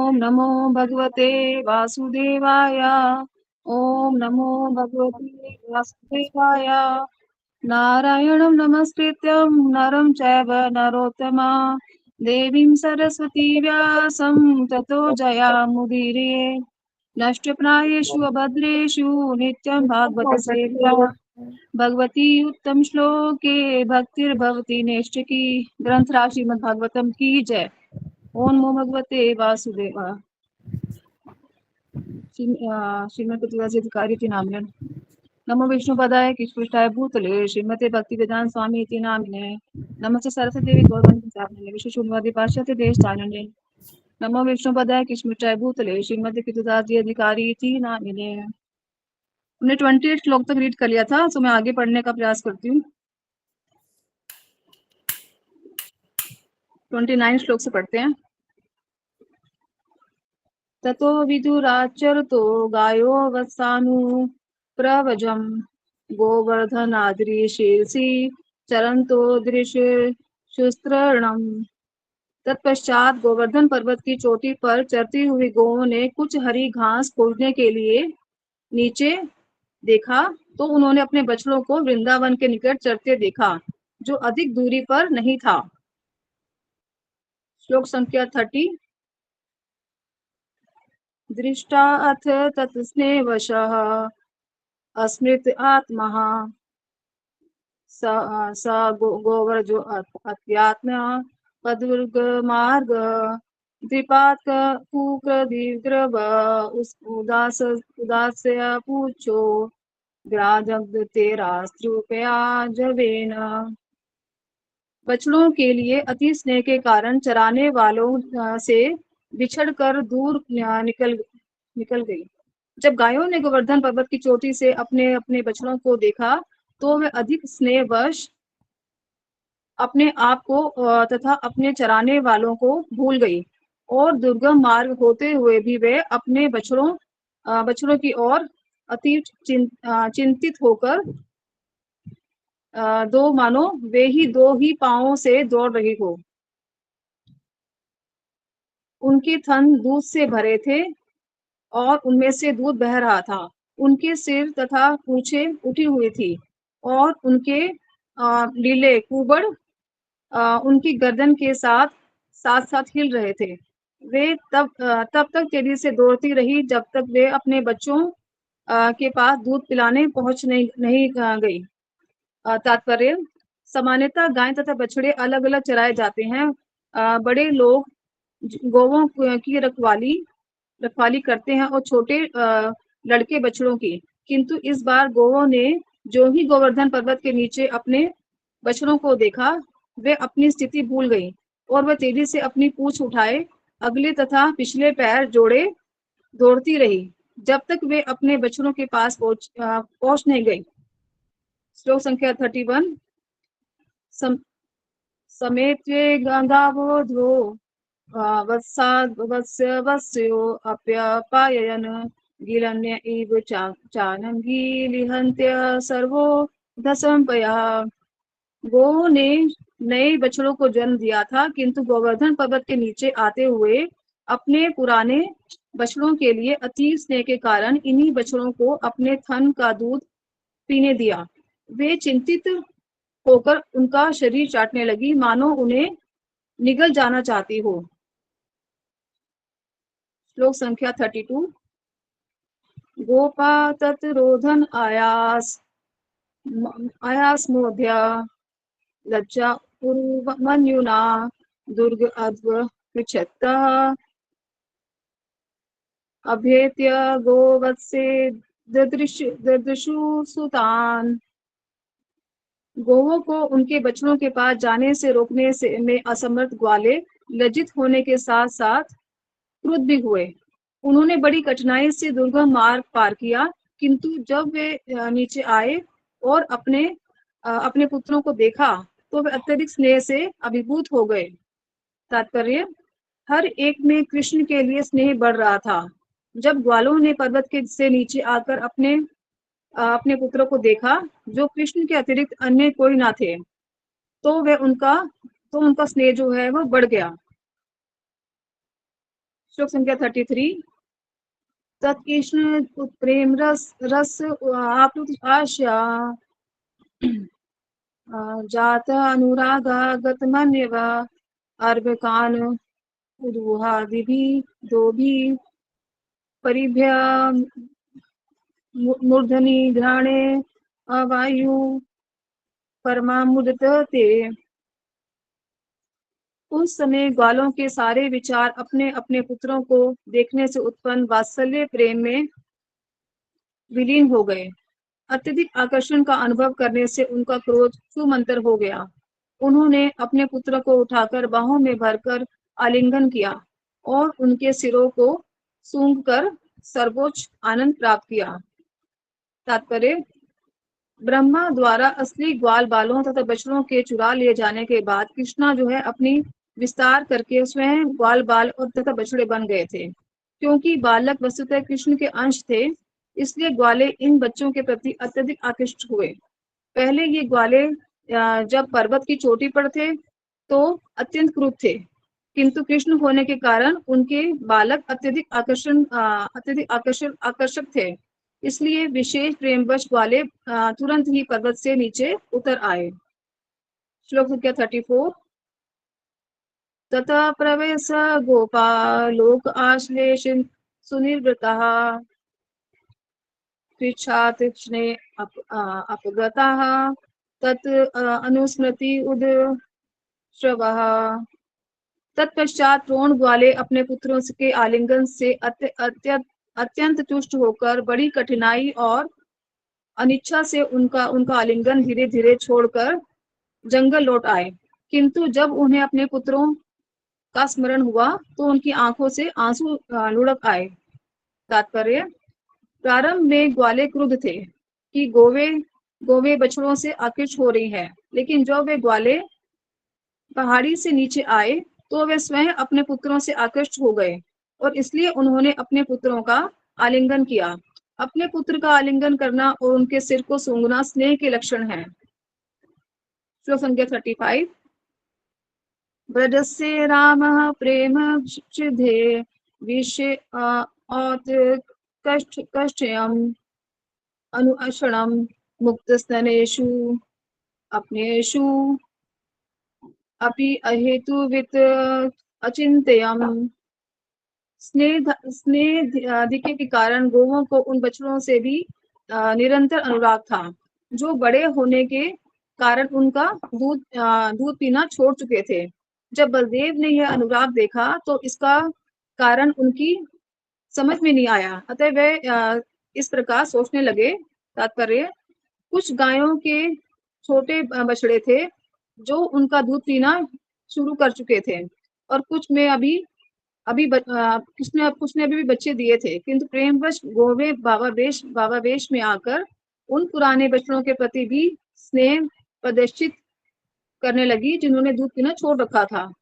ओम नमो भगवते वासुदेवाय। ओम नमो भगवते वासुदेवाय। नारायणं नमस्कृत्यं नरं चैव नरोत्तमा देवीं सरस्वती व्यासं ततो जयामुदीरये। नष्टप्रायेषु अभद्रेषु नित्यं भागवत सेव्या भगवती उत्तम श्लोके भक्तिर्भवती नैष्ठिकी। ग्रंथराज श्रीमद् भागवतम की जय। ओम नमो भगवते वासुदेवाय। श्रीमद् तुलसी अधिकारी नामिने नमो विष्णुपदाय कृष्णपृष्ठाय भूतले श्रीमते भक्तिवेदांत स्वामी इति नामिने नमस्ते सरस्वती देवी गौरवंदे प्रचारिणे विश्वशून्यवादी पाश्चात्य देश तारिणे नमो विष्णुपदाय कृष्णपृष्ठाय भूतले श्रीमते कृतदास अधिकारी इति नामिने। हमने 28 श्लोक तक रीड कर लिया था, तो मैं आगे पढ़ने का प्रयास करती हूँ। 29 श्लोक से पढ़ते हैं। ततो विदुराचरतो गायो वत्सानु प्रवजं गोवर्धनाद्रिशीर्षि चरन्तो दृश्यशुस्त्रणम्। तत्पश्चात गोवर्धन पर्वत की चोटी पर चरती हुई गौओं ने कुछ हरी घास खोजने के लिए नीचे देखा, तो उन्होंने अपने बछड़ों को वृंदावन के निकट चरते देखा, जो अधिक दूरी पर नहीं था। श्लोक संख्या 30। दृष्टा अथ तत्स्नेहवशः अस्मृत आत्मा स गोवर्जो अत्यात्मा पदुर्गमार्ग द्विपात कुक्रदीर्घ्रव उदास्य पूछो ग्राजग्ध तेरास्त्रुपया जवेन। बछड़ों के लिए अति स्नेह के कारण चराने वालों से बिछड़कर दूर निकल गई। जब गायों ने गोवर्धन पर्वत की चोटी से अपने अपने बछड़ों को देखा, तो वे अधिक स्नेहवश अपने आप को तथा अपने चराने वालों को भूल गई और दुर्गम मार्ग होते हुए भी वे अपने बछड़ों की ओर अति चिंतित होकर मानो वे ही दो ही पांवों से दौड़ रही हो। उनके थन दूध से भरे थे और उनमें से दूध बह रहा था। उनके सिर तथा पूंछें उठी हुई थी और उनके लीले कुबड़ उनकी गर्दन के साथ साथ साथ हिल रहे थे। वे तब तक तेजी से दौड़ती रही जब तक वे अपने बच्चों के पास दूध पिलाने पहुंच नहीं गई। तात्पर्य, सामान्यतः गाय तथा बछड़े अलग अलग चराए जाते हैं। बड़े लोग गौओं की रखवाली करते हैं और छोटे लड़के बछड़ों की। किंतु इस बार गौओं ने जो ही गोवर्धन पर्वत के नीचे अपने बछड़ों को देखा, वे अपनी स्थिति भूल गई और वह तेजी से अपनी पूंछ उठाए अगले तथा पिछले पैर जोड़े दौड़ती रही जब तक वे अपने बछड़ों के पास पहुंच नहीं गई। श्लोक संख्या 31। समेत्वे गावोध्वो वत्स्यो अप्यपाययन् गिलन्य इव चानं गीलिहन्त्य सर्वो दशम्पयः। गो ने नए बछड़ों को जन्म दिया था, किंतु गोवर्धन पर्वत के नीचे आते हुए अपने पुराने बछड़ों के लिए अति स्नेह के कारण इन्हीं बछड़ों को अपने थन का दूध पीने दिया। वे चिंतित होकर उनका शरीर चाटने लगी, मानो उन्हें निगल जाना चाहती हो। श्लोक संख्या 32। गोपा तत्रोधन आयास मोध्या लज्जा मन्युना दुर्ग अध्व पृच्छतः अभेत्य गोवत्से ददृशु सुतान। गोवों को उनके बछड़ों के पास जाने से रोकने से में असमर्थ ग्वाले लज्जित होने के साथ साथ क्रुद्ध भी हुए। उन्होंने बड़ी कठिनाई से दुर्गम मार्ग पार किया, किंतु जब वे नीचे आए और अपने पुत्रों को देखा, तो वे अत्यधिक स्नेह से अभिभूत हो गए। तात्पर्य, हर एक में कृष्ण के लिए स्नेह बढ़ रहा था। जब ग्वालों ने पर्वत के से नीचे आकर अपने पुत्रों को देखा, जो कृष्ण के अतिरिक्त अन्य कोई ना थे, तो उनका स्नेह जो है वो बढ़ गया। श्लोक संख्या 33। तत्कृष्ण प्रेम रस रस आप्लुत आशा जात अनुरागागतमन्यव अर्भकान उदुहादिभि दोभि परिभ्य मूर्धनि घ्राणे अवायु परमामुदत ते। उस समय ग्वालों के सारे विचार अपने अपने पुत्रों को देखने से उत्पन्न वात्सल्य प्रेम में विलीन हो गए। अत्यधिक आकर्षण का अनुभव करने से उनका क्रोध सुमंतर हो गया। उन्होंने अपने पुत्र को उठाकर बाहों में भरकर आलिंगन किया और उनके सिरों को सूंघकर सर्वोच्च आनंद प्राप्त किया। तात्पर्य, ब्रह्मा द्वारा असली ग्वाल बालों तथा बछड़ों के चुरा लिए जाने के बाद कृष्णा जो है अपनी विस्तार करके स्वयं ग्वाल बाल और तथा बछड़े बन गए थे। क्योंकि बालक वस्तुतः कृष्ण के अंश थे, इसलिए ग्वाले इन बच्चों के प्रति अत्यधिक आकृष्ट हुए। पहले ये ग्वाले जब पर्वत की चोटी पर थे तो अत्यंत क्रूर थे, किंतु कृष्ण होने के कारण उनके बालक अत्यधिक आकर्षक थे। इसलिए विशेष प्रेमवश ग्वाले तुरंत ही पर्वत से नीचे उतर आए। श्लोक संख्या 34। ततः प्रवेश गोपालोक आश्लेष सुनिवृत्तः पृच्छातीक्ष्णे अपगताः तत् अनुस्मृति उदश्रवः। तत्पश्चात द्रोण ग्वाले अपने पुत्रों के आलिंगन से अत्यंत तुष्ट होकर बड़ी कठिनाई और अनिच्छा से उनका उनका आलिंगन धीरे धीरे छोड़कर जंगल लौट आए। किंतु जब उन्हें अपने पुत्रों का स्मरण हुआ तो उनकी आंखों से आंसू लुढ़क आए। तात्पर्य, प्रारंभ में ग्वाले क्रुद्ध थे कि गोवे बछड़ों से आकृष्ट हो रही है, लेकिन जब वे ग्वाले पहाड़ी से नीचे आए तो वे स्वयं अपने पुत्रों से आकृष्ट हो गए और इसलिए उन्होंने अपने पुत्रों का आलिंगन किया। अपने पुत्र का आलिंगन करना और उनके सिर को सूंघना स्नेह के लक्षण है। श्लोक संख्या 35। ब्रजस्य रामः प्रेम क्षुधे विषे कष्टयम् अनुअक्षणम् मुक्तस्तनेषु अपनेषु अपि अहेतुवित् अचिंत्यम्। स्नेह अधिके के कारण गोवों को उन बछड़ों से भी निरंतर अनुराग था, जो बड़े होने के कारण उनका दूध पीना छोड़ चुके थे। जब बलदेव ने यह अनुराग देखा तो इसका कारण उनकी समझ में नहीं आया, अतः वे इस प्रकार सोचने लगे। तात्पर्य, कुछ गायों के छोटे बछड़े थे जो उनका दूध पीना शुरू कर चुके थे और कुछ में अभी अभी कुछ ने अभी भी बच्चे दिए थे, किंतु प्रेमवश गोवे बाबा वेश में आकर उन पुराने बछड़ों के प्रति भी स्नेह प्रदर्शित करने लगी जिन्होंने दूध पीना छोड़ रखा था।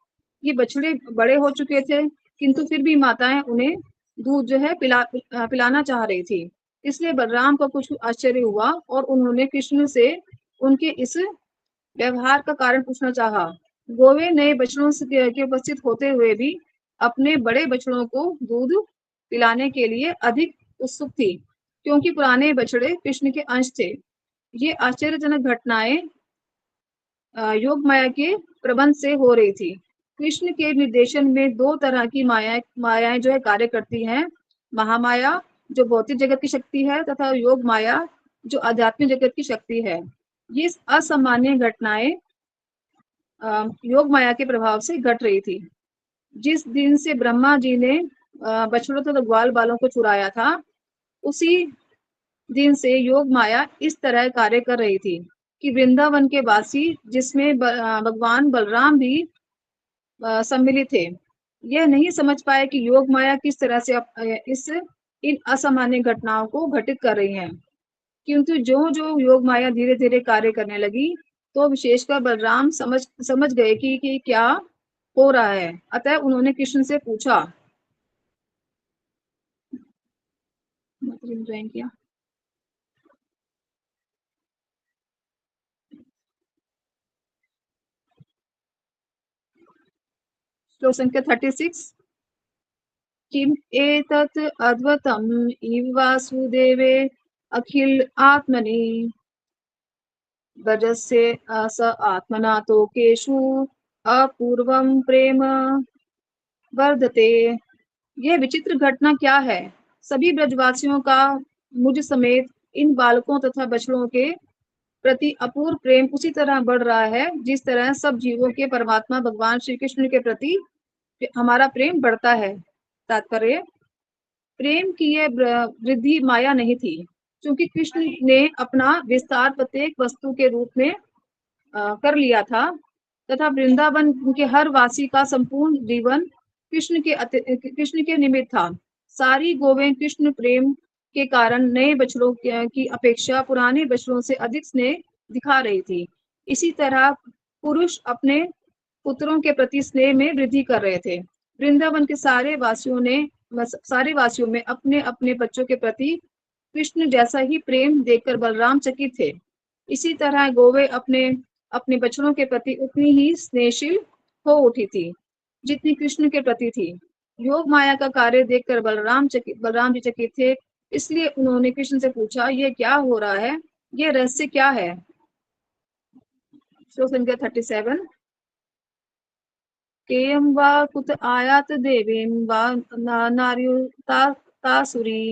ये बछड़े बड़े हो चुके थे, किंतु फिर भी माताएं उन्हें दूध जो है पिलाना चाह रही थी। इसलिए बलराम को कुछ आश्चर्य हुआ और उन्होंने कृष्ण से उनके इस व्यवहार का कारण पूछना चाहा। गोवे नए बछड़ों के उपस्थित होते हुए भी अपने बड़े बछड़ों को दूध पिलाने के लिए अधिक उत्सुक थी, क्योंकि पुराने बछड़े कृष्ण के अंश थे। ये आश्चर्यजनक घटनाएं योग माया के प्रबंध से हो रही थी। कृष्ण के निर्देशन में दो तरह की मायाएं जो है कार्य करती हैं। महामाया जो भौतिक जगत की शक्ति है तथा योग माया जो आध्यात्मिक जगत की शक्ति है। ये असामान्य घटनाएं योग माया के प्रभाव से घट रही थी। जिस दिन से ब्रह्मा जी ने बछड़ों तथा ग्वाल बालों को चुराया था, उसी दिन से योग माया इस तरह कार्य कर रही थी कि वृंदावन के वासी, जिसमें भगवान बलराम भी सम्मिलित थे, यह नहीं समझ पाए कि योग माया किस तरह से इन असामान्य घटनाओं को घटित कर रही है। किंतु जो जो योग माया धीरे धीरे कार्य करने लगी तो विशेषकर बलराम समझ गए कि क्या हो रहा है। अतः उन्होंने कृष्ण से पूछा। किया श्लोक संख्या 36। किम एतत् अद्वतम इव वासुदेवे अखिल आत्मनि भजस्य स आत्मना तो केशु अपूर्वम प्रेम वर्धते। यह विचित्र घटना क्या है? सभी ब्रजवासियों का मुझ समेत इन बालकों तथा बछड़ों के प्रति अपूर्व प्रेम उसी तरह बढ़ रहा है जिस तरह सब जीवों के परमात्मा भगवान श्री कृष्ण के प्रति हमारा प्रेम बढ़ता है। तात्पर्य, प्रेम की यह वृद्धि माया नहीं थी, क्योंकि कृष्ण ने अपना विस्तार प्रत्येक वस्तु के रूप में कर लिया था तथा वृंदावन के हर वासी का संपूर्ण जीवन कृष्ण के निमित्त था। सारी गोवें कृष्ण प्रेम के कारण नए बछड़ों की अपेक्षा पुराने बछड़ों से अधिक स्नेह दिखा रही थी। इसी तरह पुरुष अपने पुत्रों के प्रति स्नेह में वृद्धि कर रहे थे। वृंदावन के सारे वासियों में अपने अपने बच्चों के प्रति कृष्ण जैसा ही प्रेम देखकर बलराम चकित थे। इसी तरह गोवे अपने अपने बछड़ों के प्रति उतनी ही स्नेहशील हो उठी थी जितनी कृष्ण के प्रति थी। योग माया का कार्य देखकर बलराम जी चकित थे। इसलिए उन्होंने कृष्ण से पूछा, यह क्या हो रहा है? यह रहस्य क्या है? श्लोक संख्या 37। केयं वा कुत आयात देवीं वा नार्युतासुरी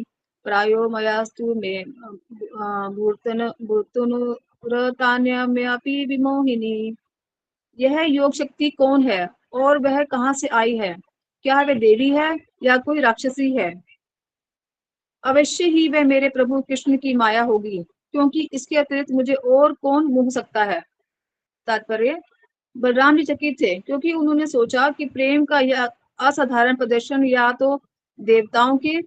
प्रायो मयास्तु मे भूर्तनुरतान्यमपि विमोहिनी। यह योग शक्ति कौन है और वह कहाँ से आई है? क्या वह देवी है या कोई राक्षसी है? अवश्य ही वह मेरे प्रभु कृष्ण की माया होगी, क्योंकि इसके अतिरिक्त मुझे और कौन मोह सकता है। तात्पर्य, बलराम जी चकित थे क्योंकि उन्होंने सोचा कि प्रेम का यह असाधारण प्रदर्शन या तो देवताओं के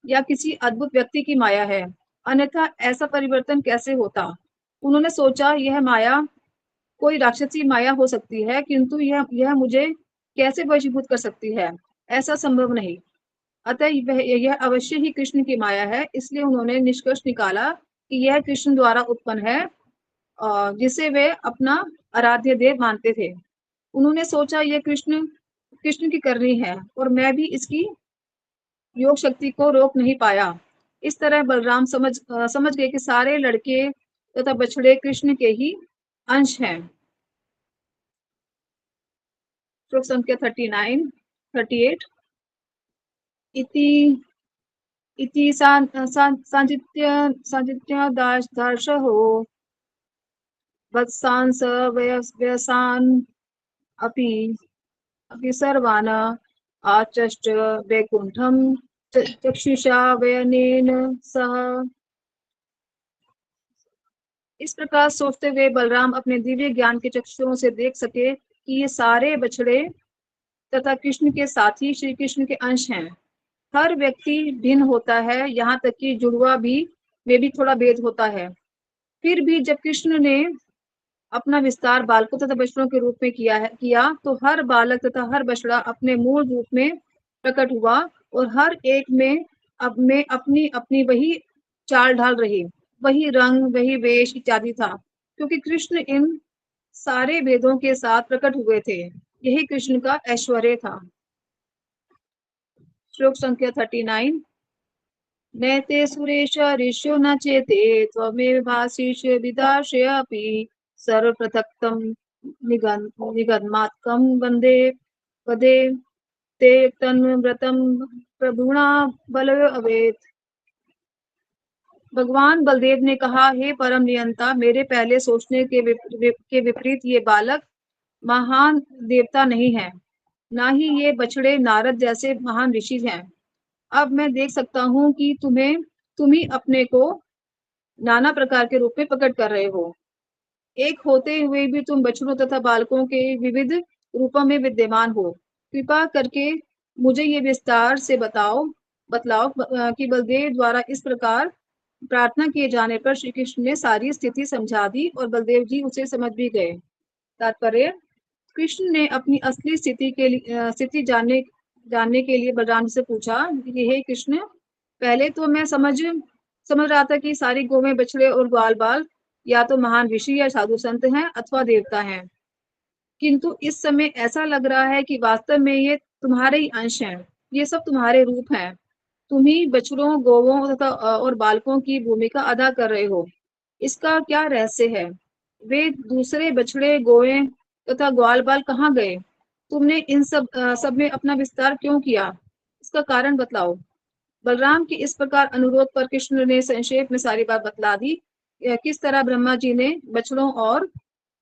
या किसी अद्भुत व्यक्ति की माया है, अन्यथा ऐसा परिवर्तन कैसे होता। उन्होंने सोचा यह माया कोई राक्षसी माया हो सकती है, किंतु यह मुझे कैसे वशीभूत कर सकती है? ऐसा संभव नहीं। अतः यह अवश्य ही कृष्ण की माया है। इसलिए उन्होंने निष्कर्ष निकाला कि यह कृष्ण द्वारा उत्पन्न है, जिसे वे अपना आराध्य देव मानते थे। उन्होंने सोचा यह कृष्ण की करनी है और मैं भी इसकी योग शक्ति को रोक नहीं पाया। इस तरह बलराम समझ गए कि सारे लड़के तथा बछड़े कृष्ण के ही अंश हैं। श्लोक संख्या 38। इति इति सांजित्य दार्शहो वत्सांस व्यसान् अपि सर्वान् आचष्ट वैकुंठम चक्षुषा वयनेन सह। इस प्रकार सोचते हुए बलराम अपने दिव्य ज्ञान के चक्षुओं से देख सके कि ये सारे बछड़े तथा कृष्ण के साथी श्री कृष्ण के अंश हैं। हर व्यक्ति भिन्न होता है, यहाँ तक कि जुड़वा भी में भी थोड़ा भेद होता है। फिर भी जब कृष्ण ने अपना विस्तार बालकों तथा बछड़ों के रूप में किया तो हर बालक तथा हर बछड़ा अपने मूल रूप में प्रकट हुआ और हर एक में अपनी अपनी वही चाल ढाल रही, वही रंग, वही वेश इत्यादि था, क्योंकि कृष्ण इन सारे भेदों के साथ प्रकट हुए थे। यही कृष्ण का ऐश्वर्य था। श्लोक संख्या 39। नैते सुरेश ऋष्यो न चेते त्वमेव भासीष विदाशयपि सर्वपृथक्तं निगमात्कं वन्दे पदे ते तन्व्रतं प्रभुणा बलयो अवेत। भगवान बलदेव ने कहा, हे परम नियंता, मेरे पहले सोचने के विपरीत ये बालक महान देवता नहीं है, ना ही ये बछड़े नारद जैसे महान ऋषि हैं। अब मैं देख सकता हूँ कि तुम ही अपने को नाना प्रकार के रूप में प्रकट कर रहे हो। एक होते हुए भी तुम बछड़ों तथा बालकों के विविध रूपों में विद्यमान हो। कृपा करके मुझे ये विस्तार से बतलाओ कि बलदेव द्वारा इस प्रकार प्रार्थना किए जाने पर श्री कृष्ण ने सारी स्थिति समझा दी और बलदेव जी उसे समझ भी गए। तात्पर्य, कृष्ण ने अपनी असली स्थिति जानने के लिए बलराम से पूछा कि हे कृष्ण, पहले तो मैं समझ रहा था कि सारी गौवें, बछड़े और ग्वाल बाल या तो महान ऋषि या साधु संत हैं अथवा देवता हैं, किंतु इस समय ऐसा लग रहा है कि वास्तव में ये तुम्हारे ही अंश हैं। ये सब तुम्हारे रूप हैं। तुम ही बछड़ों, गौवों तथा और बालकों की भूमिका अदा कर रहे हो। इसका क्या रहस्य है? वे दूसरे बछड़े, गौएं तथा ग्वाल बाल कहाँ गए? तुमने इन सब में अपना विस्तार क्यों किया? इसका कारण बतलाओ। बलराम के इस प्रकार अनुरोध पर कृष्ण ने संक्षेप में सारी बात बतला दी। किस तरह ब्रह्मा जी ने बछड़ों और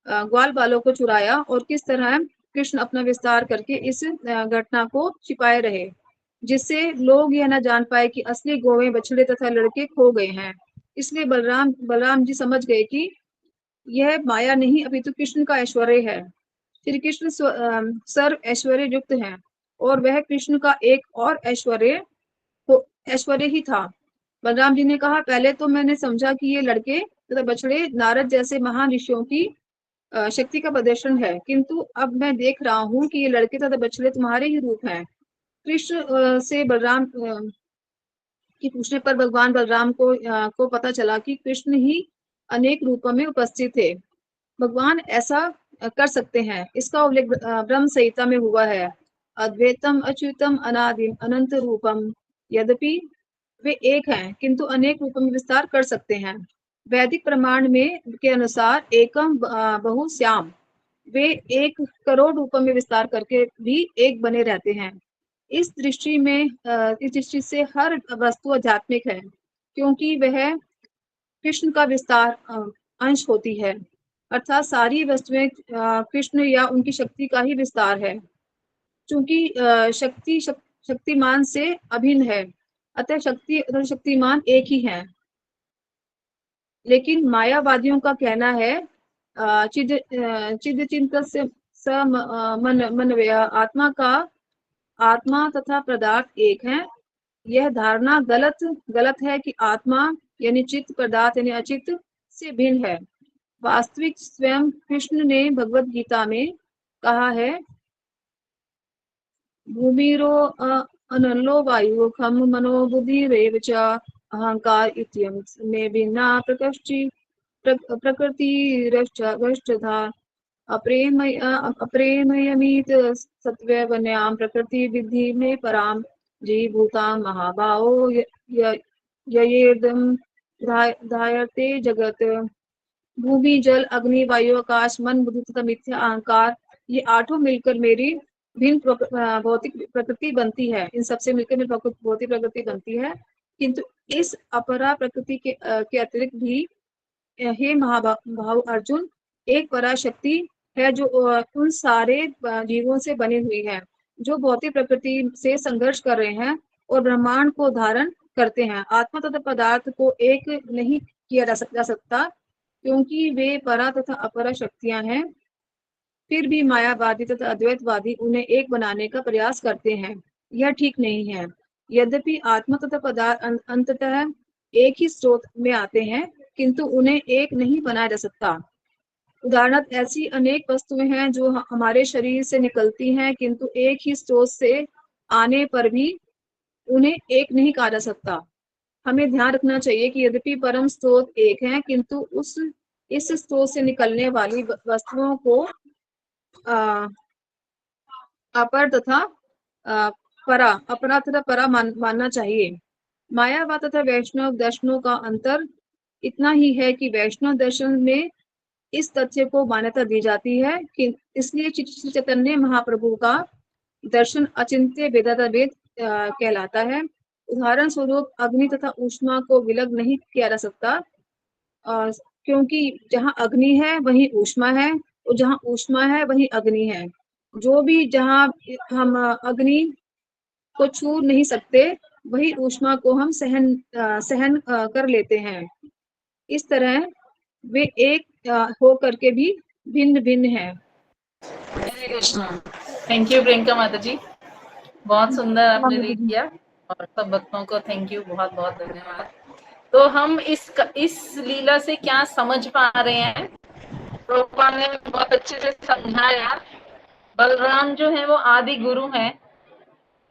ग्वाल बालों को चुराया और किस तरह कृष्ण अपना विस्तार करके इस घटना को छिपाए रहे, जिससे लोग यह न जान पाए कि असली गौवें, बछड़े तथा लड़के खो गए हैं। इसलिए बलराम जी समझ गए कि यह माया नहीं अपितु कृष्ण का ऐश्वर्य है। श्री कृष्ण सर्व ऐश्वर्य युक्त हैं और वह कृष्ण का एक और ऐश्वर्य ही था। बलराम जी ने कहा, पहले तो मैंने समझा कि ये लड़के तथा बछड़े नारद जैसे महान ऋषियों की शक्ति का प्रदर्शन है, किंतु अब मैं देख रहा हूँ कि ये लड़के तथा बछड़े तुम्हारे ही रूप हैं। कृष्ण से बलराम के पूछने पर भगवान बलराम को पता चला कि कृष्ण ही अनेक रूपों में उपस्थित थे। भगवान ऐसा कर सकते हैं, इसका उल्लेख ब्रह्म संहिता में हुआ है। अद्वैतम अच्युतम अनादिम अनंत रूपम, यद्यपि वे एक हैं किंतु अनेक रूपों में विस्तार कर सकते हैं। वैदिक प्रमाण में के अनुसार एकम बहुश्याम, वे 1 करोड़ रूपों में विस्तार करके भी एक बने रहते हैं। इस दृष्टि से हर वस्तु आध्यात्मिक है, क्योंकि वह कृष्ण का विस्तार अंश होती है। अर्थात सारी वस्तुएं कृष्ण या उनकी शक्ति का ही विस्तार है। चूंकि शक्तिमान से अभिन्न है, अतः शक्ति और शक्तिमान एक ही है। लेकिन मायावादियों का कहना है चिद चिंत से मनवय, आत्मा तथा पदार्थ एक है। यह धारणा गलत है कि आत्मा यानी चित्त, पदार्थ यानी अचित्त से भिन्न है। वास्तविक स्वयं कृष्ण ने भगवत गीता में कहा है, भूमिरो अनलो वायु खम मनो बुद्धि रेव च अहंकार इत्यम में भिन्ना प्रकृति अप्रेमयमित सत्वन्याम प्रकृति विद्धि में पराम जीभूता महाभावो ययेदम धायते जगत। भूमि, जल, अग्नि, वायु, आकाश, मन, बुद्धि तथा मिथ्या अहंकार, ये 8 मिलकर मेरी भिन्न भौतिक प्रकृति बनती है। इन सबसे मिलकर मेरी भौतिक प्रकृति बनती है, किंतु इस अपरा प्रकृति के अतिरिक्त भी हे महाभाव अर्जुन, एक पराशक्ति है जो उन सारे जीवों से बनी हुई है जो भौतिक प्रकृति से संघर्ष कर रहे हैं और ब्रह्मांड को धारण करते हैं। आत्मा तथा पदार्थ को एक नहीं किया जा सकता, क्योंकि वे परा तथा अपरा शक्तियां हैं। फिर भी मायावादी तथा अद्वैतवादी उन्हें एक बनाने का प्रयास करते हैं। यह ठीक नहीं है। यद्यपि आत्मा तथा पदार्थ अंततः एक ही स्रोत में आते हैं, किंतु उन्हें एक नहीं बनाया जा सकता। उदाहरणार्थ ऐसी अनेक वस्तुएं हैं जो हमारे शरीर से निकलती हैं, किंतु एक ही स्रोत से आने पर भी उन्हें एक नहीं कहा जा सकता। हमें ध्यान रखना चाहिए कि यद्यपि परम स्रोत एक है, किंतु इस स्रोत से निकलने वाली वस्तुओं को अपर तथा अपरा तथा परा मानना चाहिए। मायावाद तथा वैष्णव दर्शनों का अंतर इतना ही है कि वैष्णव दर्शन में इस तथ्य को मान्यता दी जाती है कि इसलिए श्री चैतन्य महाप्रभु का दर्शन अचिंत्य वेदांत कहलाता है। उदाहरण स्वरूप अग्नि तथा ऊष्मा को विलग नहीं किया जा सकता, क्योंकि जहाँ अग्नि है वहीं ऊष्मा है और जहाँ ऊष्मा है वहीं अग्नि है। जो भी जहाँ हम अग्नि को छू नहीं सकते, वही ऊष्मा को हम सहन कर लेते हैं। इस तरह वे एक हो करके भी भिन्न भिन्न है। हरे कृष्ण। थैंक यू प्रियंका माता जी, बहुत सुंदर आपने रीड किया और सब भक्तों को थैंक यू, बहुत बहुत धन्यवाद। तो हम इस लीला से क्या समझ पा रहे हैं? प्रभुपाद ने बहुत अच्छे से समझाया। बलराम जो है वो आदि गुरु हैं।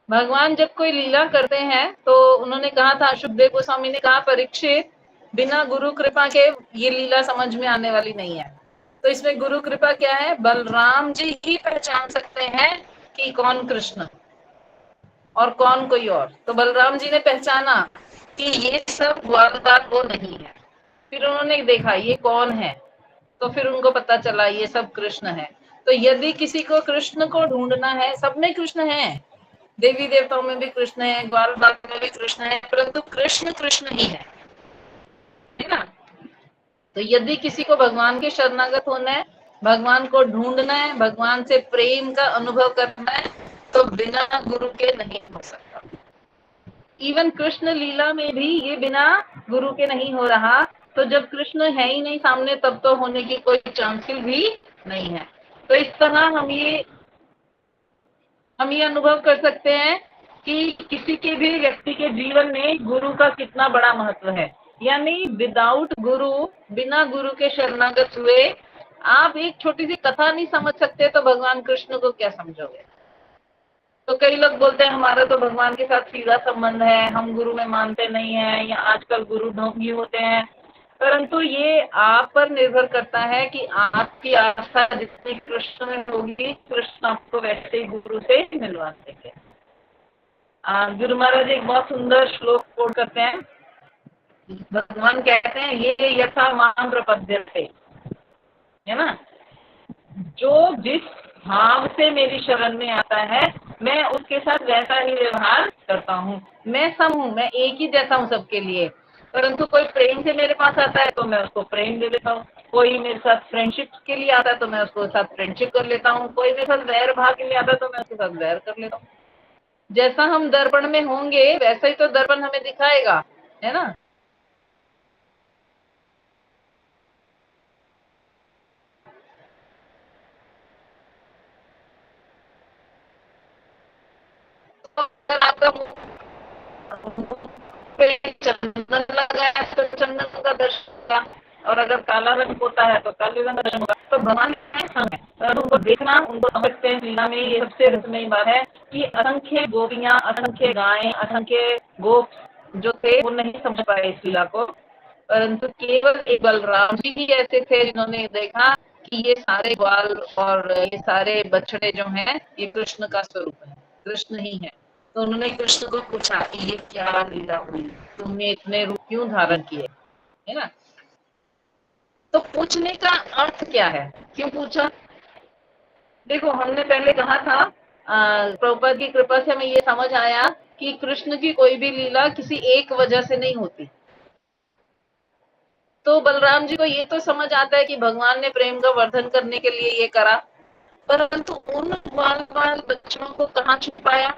भगवान जब कोई लीला करते हैं तो उन्होंने कहा था, सुखदेव गोस्वामी ने कहा, परीक्षित बिना गुरु कृपा के ये लीला समझ में आने वाली नहीं है। तो इसमें गुरु कृपा क्या है? बलराम जी ही पहचान सकते हैं कि कौन कृष्ण। और कौन कोई और। तो बलराम जी ने पहचाना कि ये सब ग्वाल बाल वो नहीं है। फिर उन्होंने देखा ये कौन है, तो फिर उनको पता चला ये सब कृष्ण है। तो यदि किसी को कृष्ण को ढूंढना है, सब में कृष्ण है, देवी देवताओं में भी कृष्ण है, ग्वाल बाल में भी कृष्ण है, परंतु कृष्ण कृष्ण ही है ना। तो यदि किसी को भगवान के शरणागत होना है, भगवान को ढूंढना है, भगवान से प्रेम का अनुभव करना है, तो बिना गुरु के नहीं हो सकता। इवन कृष्ण लीला में भी ये बिना गुरु के नहीं हो रहा। तो जब कृष्ण है ही नहीं सामने, तब तो होने की कोई चांसेस भी नहीं है। तो इस तरह हम ये अनुभव कर सकते हैं कि किसी के भी व्यक्ति के जीवन में गुरु का कितना बड़ा महत्व है। यानी विदाउट गुरु, बिना गुरु के शरणागत हुए आप एक छोटी सी कथा नहीं समझ सकते, तो भगवान कृष्ण को क्या समझोगे। तो कई लोग बोलते हैं हमारा तो भगवान के साथ सीधा संबंध है, हम गुरु में मानते नहीं है, या आजकल गुरु ढोंगी होते हैं। परंतु ये आप पर निर्भर करता है कि आपकी आस्था जितनी कृष्ण में होगी, कृष्ण आपको वैसे ही गुरु से मिलवा देंगे। गुरु महाराज एक बहुत सुंदर श्लोक कोट करते हैं। भगवान कहते हैं ये यथा मां प्रपद्यते, है ना, जो जिस भाव से मेरी शरण में आता है, मैं उसके साथ वैसा ही व्यवहार करता हूँ। मैं सम हूँ, मैं एक ही जैसा हूँ सबके लिए। परंतु कोई प्रेम से मेरे पास आता है तो मैं उसको प्रेम दे देता हूँ, कोई मेरे साथ फ्रेंडशिप के लिए आता है तो मैं उसको साथ फ्रेंडशिप कर लेता हूँ, कोई मेरे साथ वैर भाव के लिए आता है तो मैं उसके साथ वैर कर लेता हूँ। जैसा हम दर्पण में होंगे वैसा ही तो दर्पण हमें दिखाएगा, है ना। तो अगर आपका पे चंदन लगा है तो चंदन का दर्शन होगा, और अगर काला रंग होता है तो काले रंग का दर्शन होगा। तो भगवान संग है, अगर उनको देखना, उनको समझते हैं। लीला में ये सबसे रहस्यमयी बात है कि असंख्य गोपियां, असंख्य गायें, असंख्य गोप जो थे वो नहीं समझ पाए इस लीला को, परंतु केवल एक बलराम जी ही ऐसे थे जिन्होंने देखा कि ये सारे ग्वाल और ये सारे बछड़े जो हैं ये कृष्ण का स्वरूप है, कृष्ण ही है। तो उन्होंने कृष्ण को पूछा कि ये क्या लीला हुई, तुमने इतने रूप क्यों धारण किए, है ना। तो पूछने का अर्थ क्या है, क्यों पूछा। देखो हमने पहले कहा था, प्रभुपाद की कृपा से हमें ये समझ आया कि कृष्ण की कोई भी लीला किसी एक वजह से नहीं होती। तो बलराम जी को ये तो समझ आता है कि भगवान ने प्रेम का वर्धन करने के लिए ये करा, परंतु उन बाल बाल बच्चों को कहाँ छुपाया,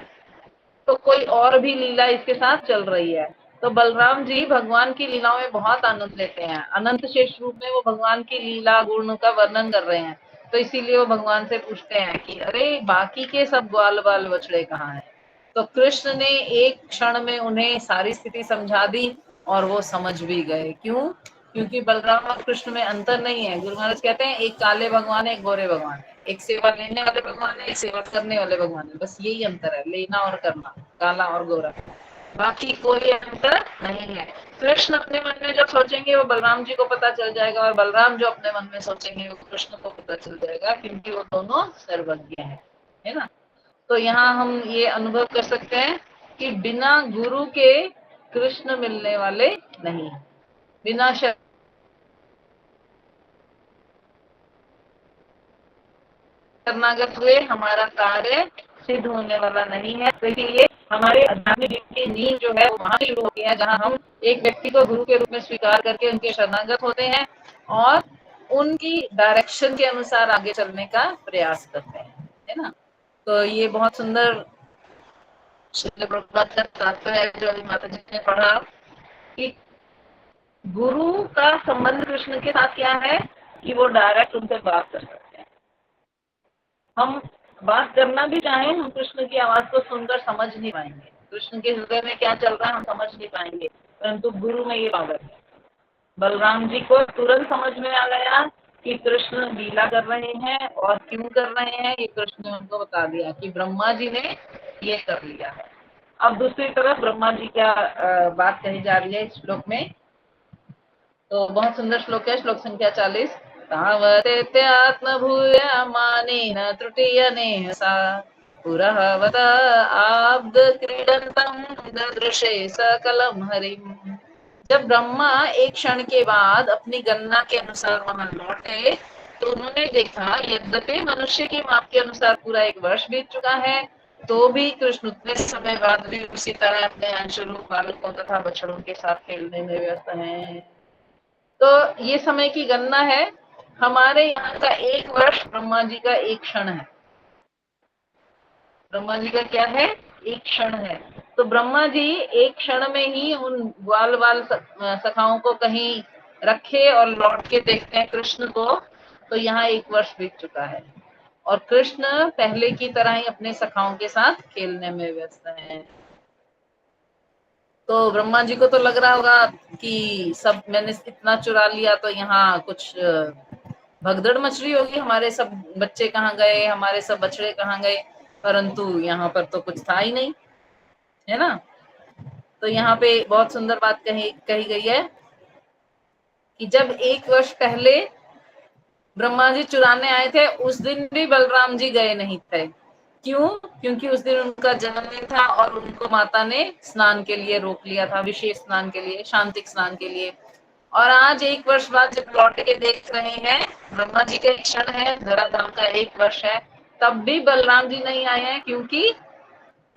तो कोई और भी लीला इसके साथ चल रही है। तो बलराम जी भगवान की लीलाओं में बहुत आनंद लेते हैं, अनंत शेष रूप में वो भगवान की लीला गुण का वर्णन कर रहे हैं। तो इसीलिए वो भगवान से पूछते हैं कि अरे बाकी के सब ग्वाल बाल बछड़े कहाँ हैं। तो कृष्ण ने एक क्षण में उन्हें सारी स्थिति समझा दी और वो समझ भी गए। क्यों? क्योंकि बलराम और कृष्ण में अंतर नहीं है। गुरु महाराज कहते हैं एक काले भगवान है, एक गोरे भगवान है, एक सेवा लेने वाले भगवान है, एक सेवा करने वाले भगवान है। बस यही अंतर है, लेना और करना, काला और गोरा, बाकी कोई अंतर नहीं है। कृष्ण अपने मन में जो सोचेंगे वो बलराम जी को पता चल जाएगा, और बलराम जो अपने मन में सोचेंगे वो कृष्ण को पता चल जाएगा, क्योंकि वो दोनों सर्वज्ञ है ना। तो यहाँ हम ये अनुभव कर सकते हैं कि बिना गुरु के कृष्ण मिलने वाले नहीं, बिना शरणागत हुए हमारा कार्य सिद्ध होने वाला नहीं है। तो इसलिए हमारे आध्यात्मिक जीवन की नींव जो है वो वहां शुरू होती है, जहाँ हम एक व्यक्ति को गुरु के रूप में स्वीकार करके उनके शरणागत होते हैं और उनकी डायरेक्शन के अनुसार आगे चलने का प्रयास करते हैं, है ना। तो ये बहुत सुंदर श्रील प्रभुपाद का तात्पर्य जो अभी माता जी ने पढ़ा कि गुरु का संबंध कृष्ण के साथ क्या है कि वो डायरेक्ट उनसे बात कर सकते हैं। हम बात करना भी चाहें, हम कृष्ण की आवाज को सुनकर समझ नहीं पाएंगे, कृष्ण के हृदय में क्या चल रहा है हम समझ नहीं पाएंगे, परंतु गुरु में ये पावर है। बलराम जी को तुरंत समझ में आ गया कि कृष्ण लीला कर रहे हैं, और क्यों कर रहे हैं ये कृष्ण ने उनको बता दिया कि ब्रह्मा जी ने ये कर लिया है। अब दूसरी तरफ ब्रह्मा जी क्या बात कही जा रही है इस श्लोक में। तो बहुत सुंदर श्लोक है, श्लोक संख्या 40। तावदेत्यात्मभूयामानेन तृतीयनेह सा पुरहवत आब्द क्रीडंतम ददृशे सकलम हरिम। जब ब्रह्मा एक क्षण के बाद अपनी गणना के अनुसार वहां लौटे तो उन्होंने देखा यद्यपि मनुष्य की माप के अनुसार पूरा एक वर्ष बीत चुका है, तो भी कृष्ण उतने समय बाद भी उसी तरह अपने अंशरूप बालकों तथा बछड़ों के साथ खेलने में व्यस्त हैं। तो ये समय की गणना है। हमारे यहाँ का एक वर्ष ब्रह्मा जी का एक क्षण है। ब्रह्मा जी का क्या है? एक क्षण है। तो ब्रह्मा जी एक क्षण में ही उन ग्वाल बाल सखाओं को कहीं रखे और लौट के देखते हैं कृष्ण को, तो यहाँ एक वर्ष बीत चुका है और कृष्ण पहले की तरह ही अपने सखाओं के साथ खेलने में व्यस्त हैं। तो ब्रह्मा जी को तो लग रहा होगा कि सब मैंने इतना चुरा लिया तो यहाँ कुछ भगदड़ मच रही होगी, हमारे सब बच्चे कहाँ गए, हमारे सब बछड़े कहाँ गए, परंतु यहाँ पर तो कुछ था ही नहीं, है ना। तो यहाँ पे बहुत सुंदर बात कही गई है कि जब एक वर्ष पहले ब्रह्मा जी चुराने आए थे उस दिन भी बलराम जी गए नहीं थे। क्यों? क्योंकि उस दिन उनका जन्मदिन था और उनको माता ने स्नान के लिए रोक लिया था, विशेष स्नान के लिए, शांतिक स्नान के लिए। और आज एक वर्ष बाद जब लौट के देख रहे हैं, ब्रह्मा जी का एक क्षण है, धराधाम का एक वर्ष है, तब भी बलराम जी नहीं आए हैं क्योंकि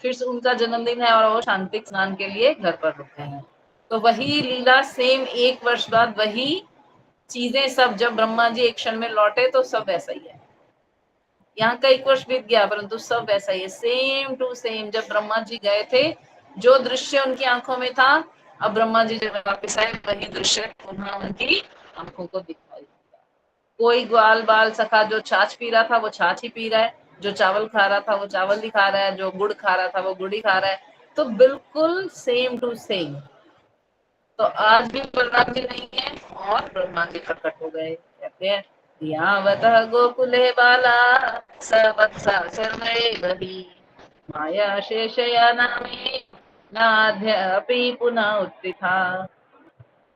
फिर से उनका जन्मदिन है और वो शांतिक स्नान के लिए घर पर रुके हैं। तो वही लीला सेम एक वर्ष बाद वही चीजें सब, जब ब्रह्मा जी एक क्षण में लौटे तो सब वैसा ही है। यहाँ का एक वर्ष बीत गया परंतु सब वैसा ही है, सेम टू सेम। जब ब्रह्मा जी गए थे जो दृश्य उनकी आंखों में था, अब ब्रह्मा जी जब वापिस आए वही दृश्य पुनः उनकी आंखों को दिखाई दिया। कोई ग्वाल बाल सखा जो छाछ पी रहा था वो छाछ ही पी रहा है, जो चावल खा रहा था वो चावल ही खा रहा है, जो गुड़ खा रहा था वो गुड़ ही खा रहा है। तो बिल्कुल सेम टू सेम। तो आज भी बलराम जी नहीं है और ब्रह्मा जी प्रकट हो गए। कहते हैं यावतः गोकुले बाला स वत्सा सर्वैव हि माया शेषया नामे नाद्यापि पुनः उत्थिता।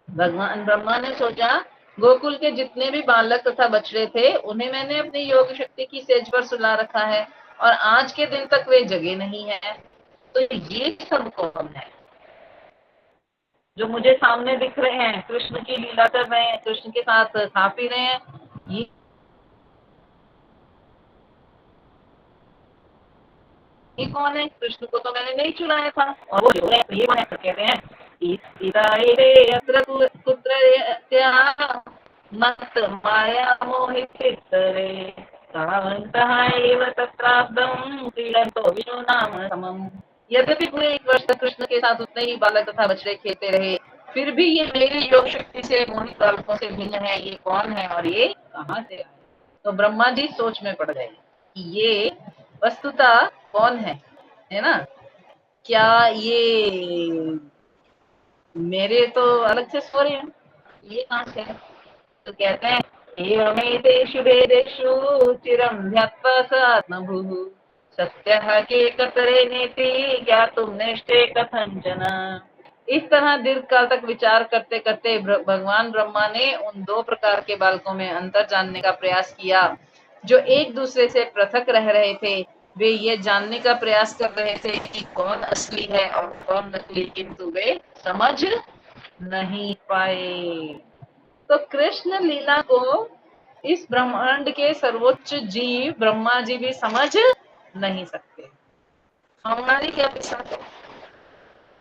भगवान ब्रह्मा ने सोचा गोकुल के जितने भी बालक तथा बछड़े थे उन्हें मैंने अपनी योग शक्ति की सेज पर सुला रखा है और आज के दिन तक वे जगे नहीं है। तो ये सब कौन है जो मुझे सामने दिख रहे हैं, कृष्ण की लीला कर रहे हैं, कृष्ण के साथ खा पी रहे हैं? ये कौन है? कृष्ण को तो मैंने नहीं चुराया था। और वो जो है तो ये कौन है? तो कहते हैं मत माया मोहितरे क्रीडन्तो विष्णु नाम समम। यद्यपि पूरे एक वर्ष तक कृष्ण के साथ उतने ही बालक तथा बछड़े खेलते रहे, फिर भी ये मेरी योग शक्ति से मोहित बालकों से भिन्न है। ये कौन है और ये कहाँ से आए? तो ब्रह्मा जी सोच में पड़ गए कि ये वस्तुतः कौन है ना। क्या ये मेरे तो अलग से सो रहे हैं, ये कहाँ से है? तो कहते हैं एवमेतेषु वेदेषु चिरं ध्यात्वा स आत्मभूः सत्यः के कतरे नेति ज्ञातुं नेष्टे कथंचन। इस तरह दीर्घ काल तक विचार करते करते भगवान ब्रह्मा ने उन दो प्रकार के बालकों में अंतर जानने का प्रयास किया जो एक दूसरे से पृथक रह रहे थे। वे ये जानने का प्रयास कर रहे थे कि कौन असली है और कौन नकली, किंतु वे समझ नहीं पाए। तो कृष्ण लीला को इस ब्रह्मांड के सर्वोच्च जीव ब्रह्मा जी भी समझ नहीं सकते। हमारी क्या पिछाड़,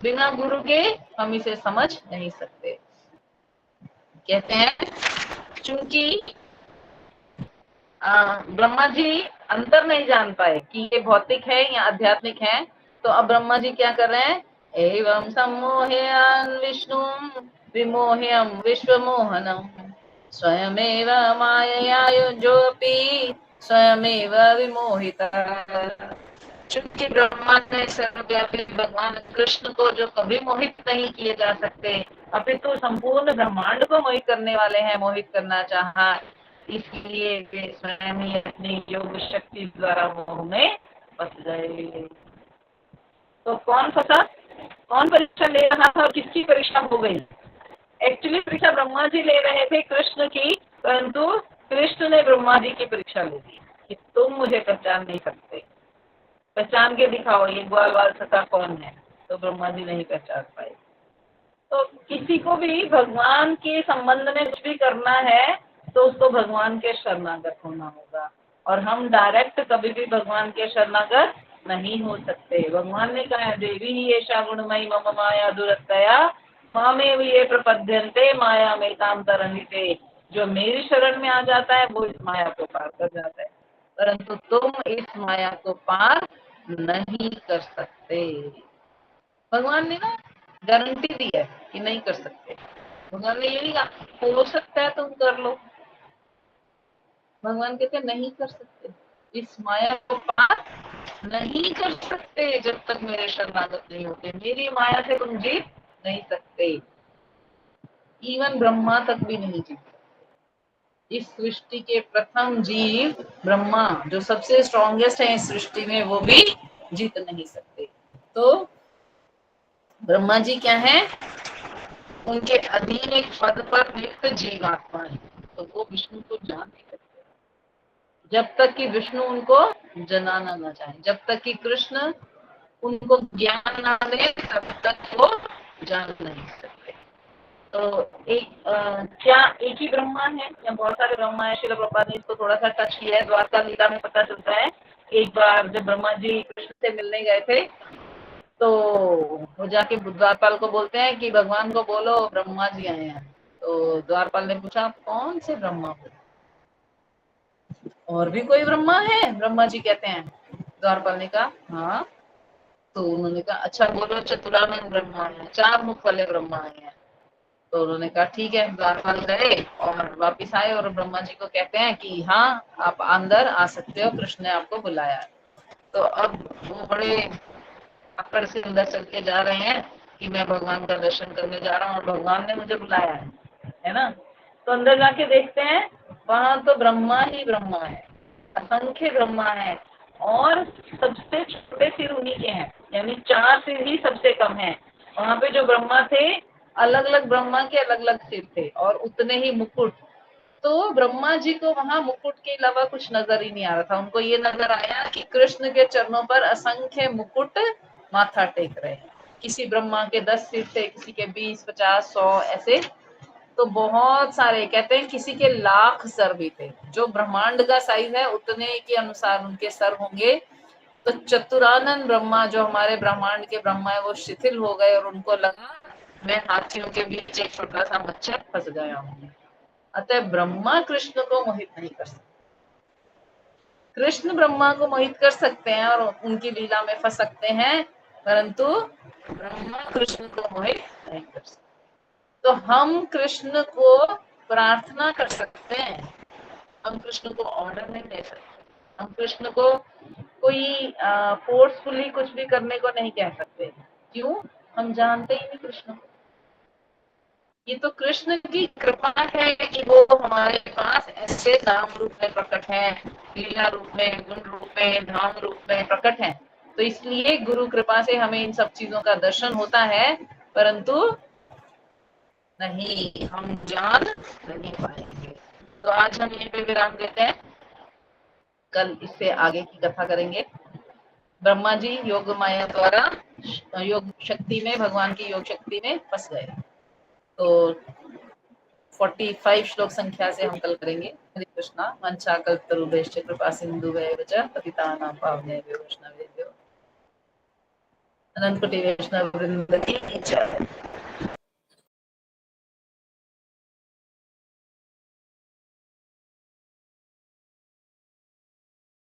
बिना गुरु के हम इसे समझ नहीं सकते। कहते हैं चूंकि ब्रह्मा जी अंतर नहीं जान पाए कि ये भौतिक है या आध्यात्मिक है, तो अब ब्रह्मा जी क्या कर रहे हैं? एवं सम्मोहयान विष्णु विमोह्यम विश्वमोहनम स्वयमेव मायया युञ्जोऽपि स्वयमेव विमोहितः। चूंकि ब्रह्मा ने सर्वव्यापी भगवान कृष्ण को जो कभी मोहित नहीं किए जा सकते, अपितु संपूर्ण ब्रह्मांड को मोहित करने वाले हैं, मोहित करना चाहा, इसलिए वे स्वयं ही अपनी योग शक्ति द्वारा मोह में फंस गए। तो कौन फंसा? कौन परीक्षा ले रहा था और किसकी परीक्षा हो गई? एक्चुअली परीक्षा ब्रह्मा जी ले रहे थे कृष्ण की, परंतु कृष्ण ने ब्रह्मा जी की परीक्षा ले ली कि तुम मुझे पहचान नहीं सकते। पहचान के दिखाओ ये ग्वाल वाल सखा कौन है, तो ब्रह्मा जी नहीं पहचान पाए। तो किसी को भी भगवान के संबंध में कुछ भी करना है तो उसको भगवान के शरणागत होना होगा, और हम डायरेक्ट कभी भी भगवान के शरणागत नहीं हो सकते। भगवान ने कहा है देवी ही ऐसा गुणमयी मम माया दुरतया मामेव ये प्रपद्यन्ते माया में काम तरंगिते। जो मेरी शरण में आ जाता है वो इस माया को पार कर जाता है, परंतु तुम इस माया को पार नहीं कर सकते। भगवान ने ना गारंटी दी है कि नहीं कर सकते। भगवान ने ये नहीं कहा हो सकता है तुम कर लो, भगवान कहते नहीं कर सकते, इस माया को पार नहीं कर सकते जब तक मेरे शरणागत नहीं होते। मेरी माया से तुम जीत नहीं सकते, इवन ब्रह्मा तक भी नहीं जीत सकते। इस सृष्टि के प्रथम जीव ब्रह्मा जो सबसे स्ट्रॉन्गेस्ट है इस सृष्टि में, वो भी जीत नहीं सकते। तो ब्रह्मा जी क्या है, उनके अधीन एक पद पर नियुक्त जीवात्मा है, तो वो विष्णु को जान नहीं सकते जब तक कि विष्णु उनको जनाना ना चाहे, जब तक कि कृष्ण उनको ज्ञान ना दे तब तक वो जान नहीं सकते। तो क्या एक ही ब्रह्मा है या बहुत सारे ब्रह्मा है? श्रील प्रभुपाद ने इसको थोड़ा सा टच किया है, द्वारका लीला में पता चलता है। एक बार जब ब्रह्मा जी कृष्ण से मिलने गए थे तो वो जाके द्वारपाल को बोलते हैं कि भगवान को बोलो ब्रह्मा जी आए हैं। तो द्वारपाल ने पूछा कौन से ब्रह्मा को, और भी कोई ब्रह्मा है? ब्रह्मा जी कहते हैं। द्वारपाल ने कहा हाँ। तो उन्होंने कहा अच्छा बोलो चतुरानंद ब्रह्मा है, 4 मुख वाले ब्रह्मा है। तो उन्होंने कहा ठीक है। द्वारपाल गए और वापिस आए और ब्रह्मा जी को कहते हैं कि हाँ आप अंदर आ सकते हो, कृष्ण ने आपको बुलाया। तो अब वो बड़े आकड़ से अंदर चल के जा रहे हैं कि मैं भगवान का दर्शन करने जा रहा हूँ और भगवान ने मुझे बुलाया है ना। तो अंदर जाके देखते हैं वहां तो ब्रह्मा ही ब्रह्मा है, असंख्य ब्रह्मा है, और सबसे छोटे सिर उन्हीं के हैं, यानी 4 सिर ही सबसे कम है। वहां पे जो ब्रह्मा थे अलग अलग ब्रह्मा के अलग अलग सिर थे और उतने ही मुकुट। तो ब्रह्मा जी को वहां मुकुट के अलावा कुछ नजर ही नहीं आ रहा था। उनको ये नजर आया कि कृष्ण के चरणों पर असंख्य मुकुट माथा टेक रहे हैं। किसी ब्रह्मा के 10 सिर थे, किसी के 20, 50, 100 ऐसे, तो बहुत सारे, कहते हैं किसी के लाख सर भी थे। जो ब्रह्मांड का साइज है उतने के अनुसार उनके सर होंगे। तो चतुरानंद ब्रह्मा जो हमारे ब्रह्मांड के ब्रह्मा है वो शिथिल हो गए और उनको लगा मैं हाथियों के बीच एक छोटा सा मच्छर फंस गया हूँ। अतः ब्रह्मा कृष्ण को मोहित नहीं कर सकते, कृष्ण ब्रह्मा को मोहित कर सकते हैं और उनकी लीला में फंस सकते हैं, परंतु ब्रह्मा कृष्ण को मोहित नहीं कर सकते। तो हम कृष्ण को प्रार्थना कर सकते हैं, हम कृष्ण को ऑर्डर नहीं दे सकते, हम कृष्ण को कोई फोर्सफुली कुछ भी करने को नहीं कह सकते। क्यों? हम जानते ही नहीं कृष्ण को। ये तो कृष्ण की कृपा है कि वो हमारे पास ऐसे नाम रूप में प्रकट है, लीला रूप में, गुण रूप में, धाम रूप में प्रकट है। तो इसलिए गुरु कृपा से हमें इन सब चीजों का दर्शन होता है, परंतु नहीं हम जान नहीं पाएंगे। तो आज हम यहीं पे विराम देते हैं, कल इससे आगे की कथा करेंगे। ब्रह्मा जी योग माया द्वारा योग शक्ति में, भगवान की योग शक्ति में फंस गए। तो 45 श्लोक संख्या से हम कल करेंगे। हरे कृष्णा। वंचा कल्पतरुभ्यश्च कृपा सिन्धुभ्येव च पतितानां पावनेभ्यो वैष्णवेभ्यो अनंत कोटि वैष्णव वृंद की जय।